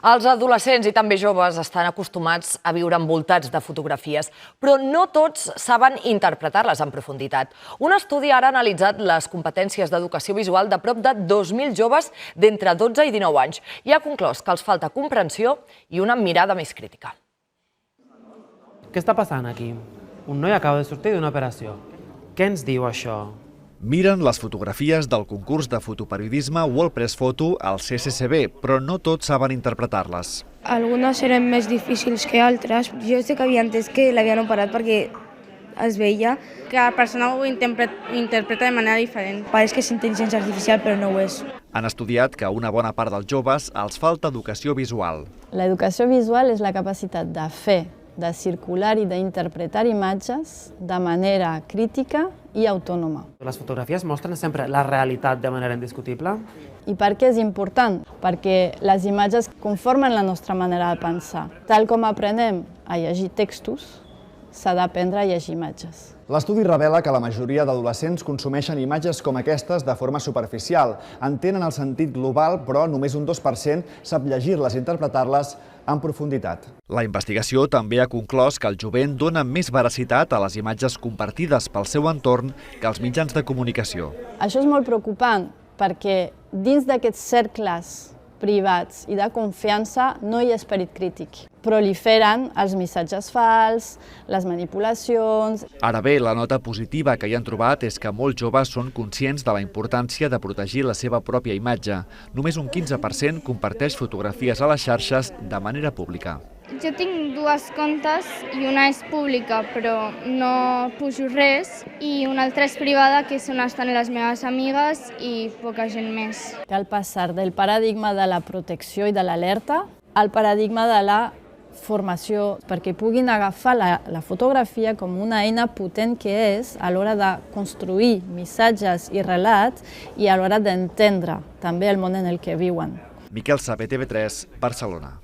Els adolescents i també joves estan acostumats a viure envoltats de fotografies, però no tots saben interpretar-les en profunditat. Un estudi ara ha analitzat les competències d'educació visual de prop de 2.000 joves d'entre 12 i 19 anys i ha conclòs que els falta comprensió i una mirada més crítica. Què està passant aquí? Un noi acaba de sortir d'una operació. Què ens diu això? Miren les fotografies del concurs de fotoperiodisme World Press Photo al CCCB, però no tots saben interpretar-les. Algunes eren més difícils que altres. Jo sé que havia entès que l'havien operat perquè es veia. Cada persona ho interpreta de manera diferent. Pareix que és intel·ligència artificial, però no ho és. Han estudiat que a una bona part dels joves els falta educació visual. L'educació visual és la capacitat de fer, de circular i d'interpretar imatges de manera crítica i autònoma. Les fotografies mostren sempre la realitat de manera indiscutible. I per què és important? Perquè les imatges conformen la nostra manera de pensar. Tal com aprenem a llegir textos, s'ha d'aprendre a llegir imatges. L'estudi revela que la majoria d'adolescents consumeixen imatges com aquestes de forma superficial. Entenen el sentit global, però només un 2% sap llegir-les i interpretar-les en profunditat. La investigació també ha conclòs que el jovent dona més veracitat a les imatges compartides pel seu entorn que als mitjans de comunicació. Això és molt preocupant perquè dins d'aquests cercles privats i de confiança no hi ha esperit crític. Proliferen els missatges falsos, les manipulacions. Ara bé, la nota positiva que hi han trobat és que molts joves són conscients de la importància de protegir la seva pròpia imatge. Només un 15% comparteix fotografies a les xarxes de manera pública. Jo tinc dues comptes i una és pública però no pujo res i una altra és privada que és on estan les meves amigues i poca gent més. Cal passar del paradigma de la protecció i de l'alerta al paradigma de la formació perquè puguin agafar la fotografia com una eina potent que és a l'hora de construir missatges i relats i a l'hora d'entendre també el món en el que viuen. Miquel Sabe, TV3, Barcelona.